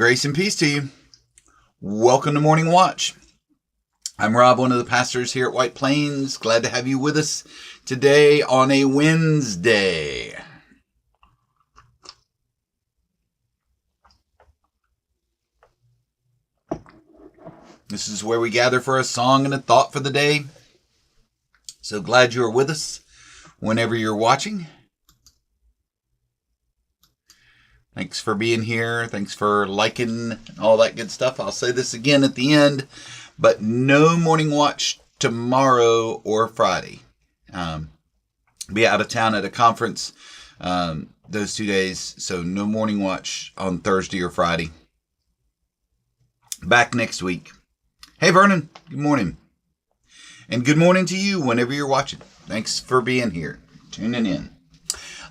Grace and peace to you. Welcome to Morning Watch. I'm Rob, one of the pastors here at White Plains. Glad to have you with us today on a Wednesday. This is where we gather for a song and a thought for the day. So glad you're with us whenever you're watching. Thanks for being here. Thanks for liking all that good stuff. I'll say this again at the end, but no Morning Watch tomorrow or Friday. Be out of town at a conference those 2 days, so no Morning Watch on Thursday or Friday. Back next week. Hey, Vernon. Good morning. And good morning to you whenever you're watching. Thanks for being here, tuning in.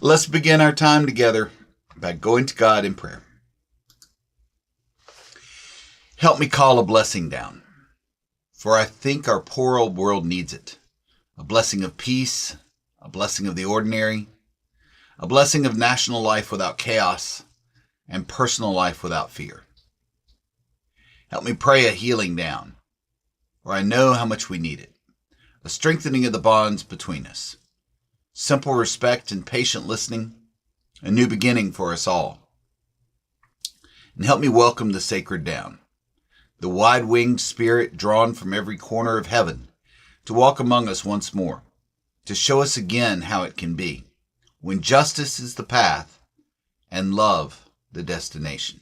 Let's begin our time together by going to God in prayer. Help me call a blessing down, for I think our poor old world needs it. A blessing of peace, a blessing of the ordinary, a blessing of national life without chaos, and personal life without fear. Help me pray a healing down, for I know how much we need it. A strengthening of the bonds between us. Simple respect and patient listening. A new beginning for us all. And help me welcome the sacred down. The wide-winged spirit drawn from every corner of heaven to walk among us once more. To show us again how it can be. When justice is the path and love the destination.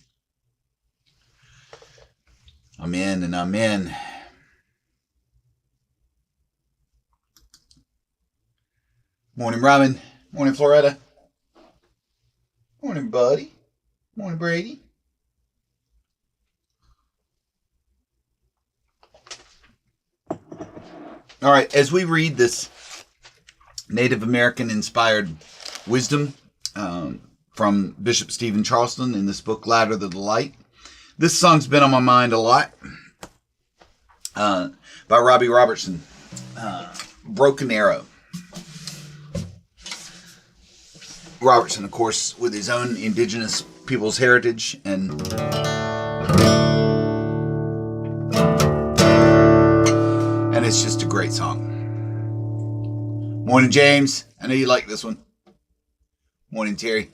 Amen and amen. Morning, Robin. Morning, Floretta. Morning, buddy. Morning, Brady. All right, as we read this Native American inspired wisdom from Bishop Stephen Charleston in this book, Ladder to the Light, this song's been on my mind a lot by Robbie Robertson, Broken Arrow. Robertson, of course, with his own indigenous people's heritage, and it's just a great song. Morning, James. I know you like this one. Morning, Terry.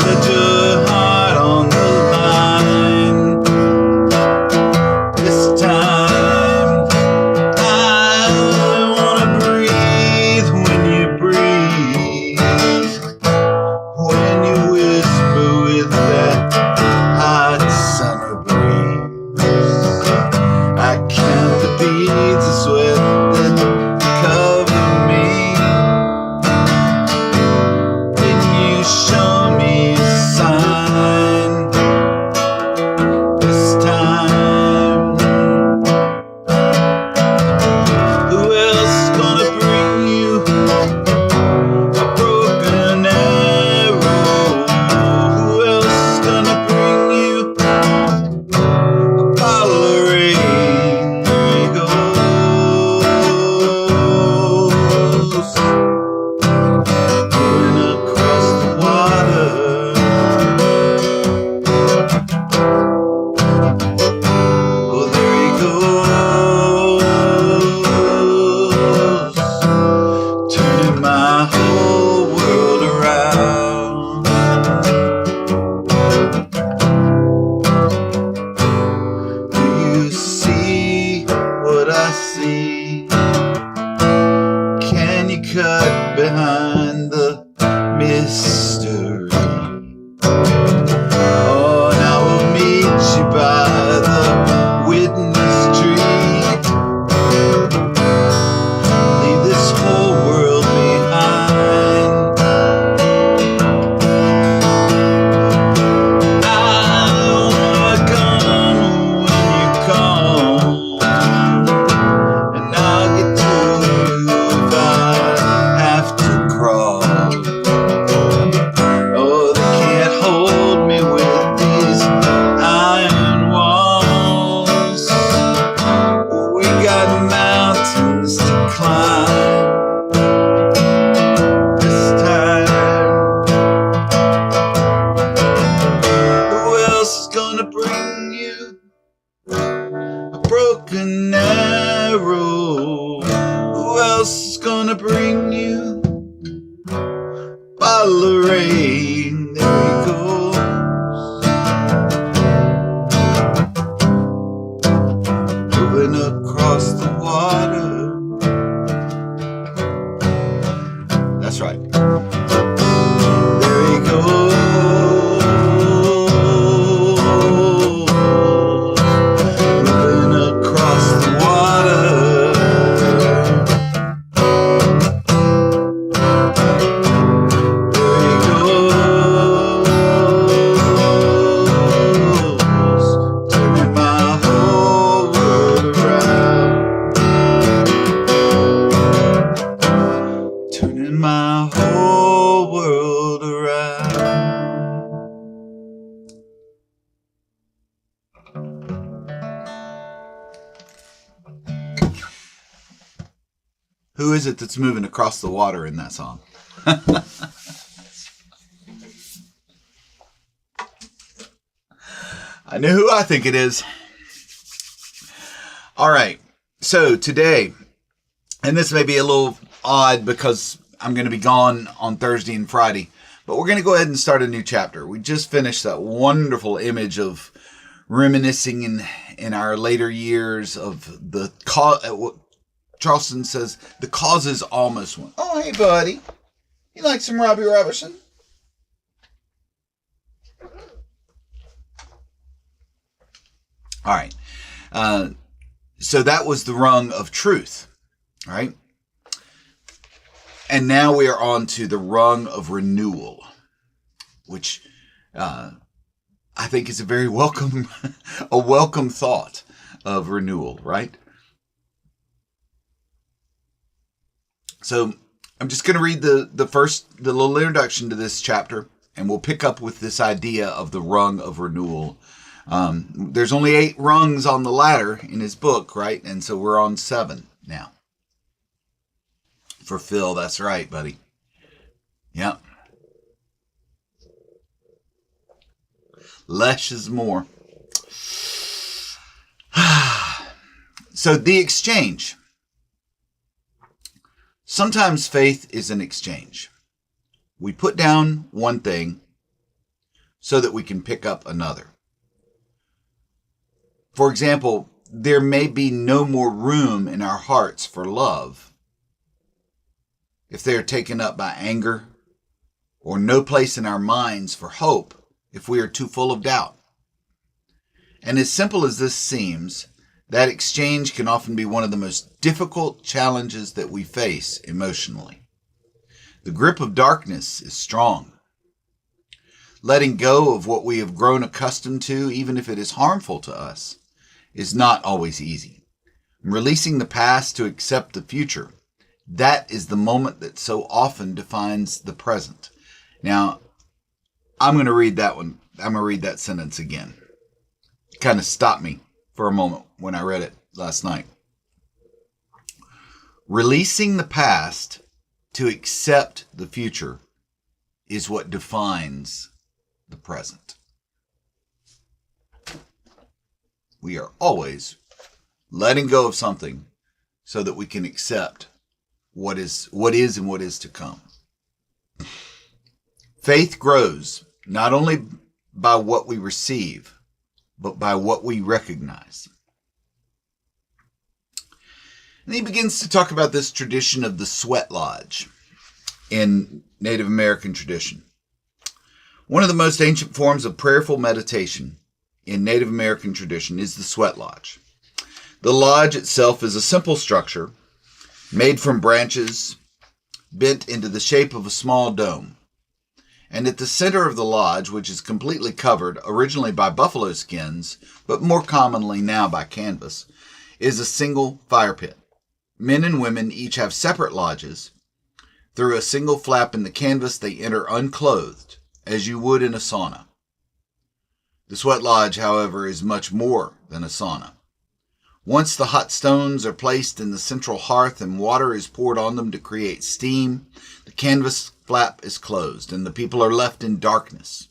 Let your heart on the line. bring you a broken arrow? Who else is gonna bring you a bottle of rain? There he goes, moving across the water. That's right. There he goes, moving across the water. There he goes, turning my whole world around. Turning my whole world around. Who is it that's moving across the water in that song? I know who I think it is. All right. So today, and this may be a little odd because I'm going to be gone on Thursday and Friday, but we're going to go ahead and start a new chapter. We just finished that wonderful image of reminiscing in our later years of the what Charleston says, the causes almost won. Oh, hey, buddy. You like some Robbie Robertson? All right. So that was the rung of truth. All right. And now we are on to the rung of renewal, which I think is a very welcome thought of renewal, right? So I'm just going to read the little introduction to this chapter, and we'll pick up with this idea of the rung of renewal. There's only 8 rungs on the ladder in his book, right? And so we're on 7 now. For Phil, that's right, buddy. Yep. Less is more. So the exchange. Sometimes faith is an exchange. We put down one thing so that we can pick up another. For example, there may be no more room in our hearts for love if they are taken up by anger, or no place in our minds for hope if we are too full of doubt. And as simple as this seems, that exchange can often be one of the most difficult challenges that we face emotionally. The grip of darkness is strong. Letting go of what we have grown accustomed to, even if it is harmful to us, is not always easy. Releasing the past to accept the future, that is the moment that so often defines the present. Now, I'm going to read that one. I'm going to read that sentence again. It kind of stopped me for a moment when I read it last night. Releasing the past to accept the future is what defines the present. We are always letting go of something so that we can accept what is and what is to come. Faith grows not only by what we receive, but by what we recognize. And he begins to talk about this tradition of the sweat lodge in Native American tradition. One of the most ancient forms of prayerful meditation in Native American tradition is the sweat lodge. The lodge itself is a simple structure made from branches bent into the shape of a small dome. And at the center of the lodge, which is completely covered originally by buffalo skins, but more commonly now by canvas, is a single fire pit. Men and women each have separate lodges. Through a single flap in the canvas, they enter unclothed, as you would in a sauna. The sweat lodge, however, is much more than a sauna. Once the hot stones are placed in the central hearth and water is poured on them to create steam, the canvas flap is closed and the people are left in darkness.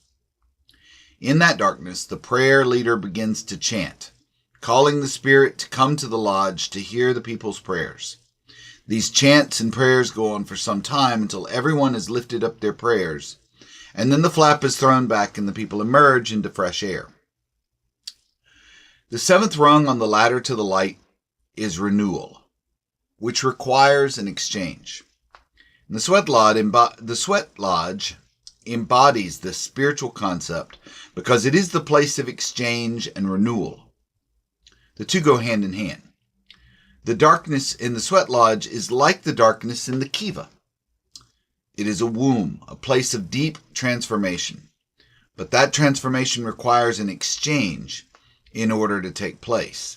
In that darkness, the prayer leader begins to chant, calling the spirit to come to the lodge to hear the people's prayers. These chants and prayers go on for some time until everyone has lifted up their prayers, and then the flap is thrown back and the people emerge into fresh air. The seventh rung on the ladder to the light is renewal, which requires an exchange. And the sweat lodge embodies this spiritual concept because it is the place of exchange and renewal. The two go hand in hand. The darkness in the sweat lodge is like the darkness in the kiva. It is a womb, a place of deep transformation. But that transformation requires an exchange in order to take place.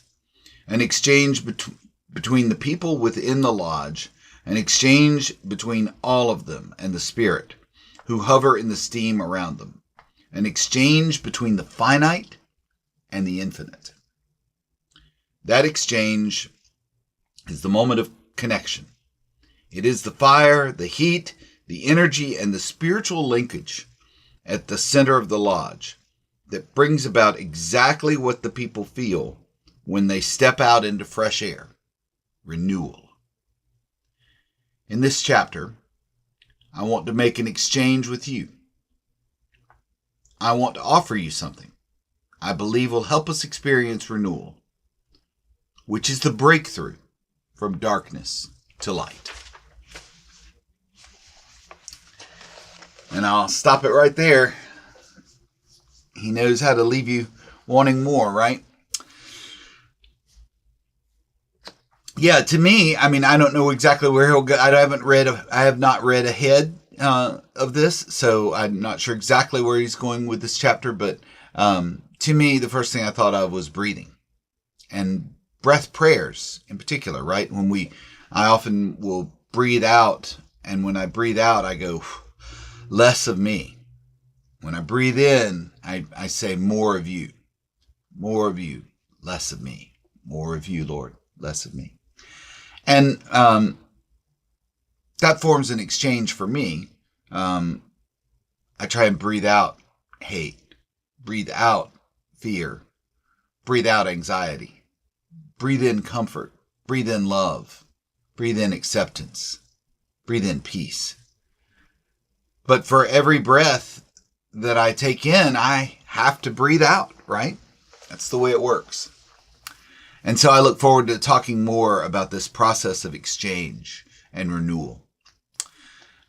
An exchange between the people within the lodge, an exchange between all of them and the spirit, who hover in the steam around them. An exchange between the finite and the infinite. That exchange is the moment of connection. It is the fire, the heat, the energy, and the spiritual linkage at the center of the lodge that brings about exactly what the people feel when they step out into fresh air. Renewal. In this chapter, I want to make an exchange with you. I want to offer you something I believe will help us experience renewal, which is the breakthrough from darkness to light. And I'll stop it right there. He knows how to leave you wanting more, right? Yeah, to me, I mean, I don't know exactly where he'll go. I have not read ahead of this, so I'm not sure exactly where he's going with this chapter. But to me, the first thing I thought of was breathing and breath prayers in particular, right? I often will breathe out, and when I breathe out, I go, less of me. When I breathe in, I say more of you, less of me, more of you, Lord, less of me. And that forms an exchange for me. I try and breathe out hate, breathe out fear, breathe out anxiety. Breathe in comfort, breathe in love, breathe in acceptance, breathe in peace. But for every breath that I take in, I have to breathe out, right? That's the way it works. And so I look forward to talking more about this process of exchange and renewal.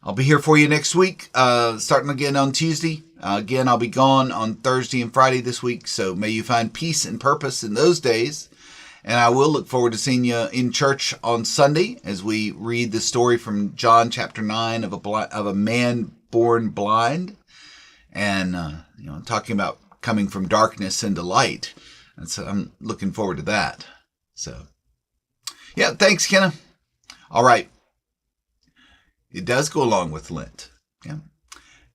I'll be here for you next week, starting again on Tuesday. Again, I'll be gone on Thursday and Friday this week, so may you find peace and purpose in those days. And I will look forward to seeing you in church on Sunday as we read the story from John chapter 9 of a man born blind, and talking about coming from darkness into light. And so I'm looking forward to that. So, yeah, thanks, Kenna. All right. It does go along with Lent. Yeah.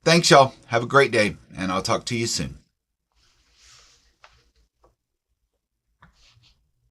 Thanks, y'all. Have a great day, and I'll talk to you soon.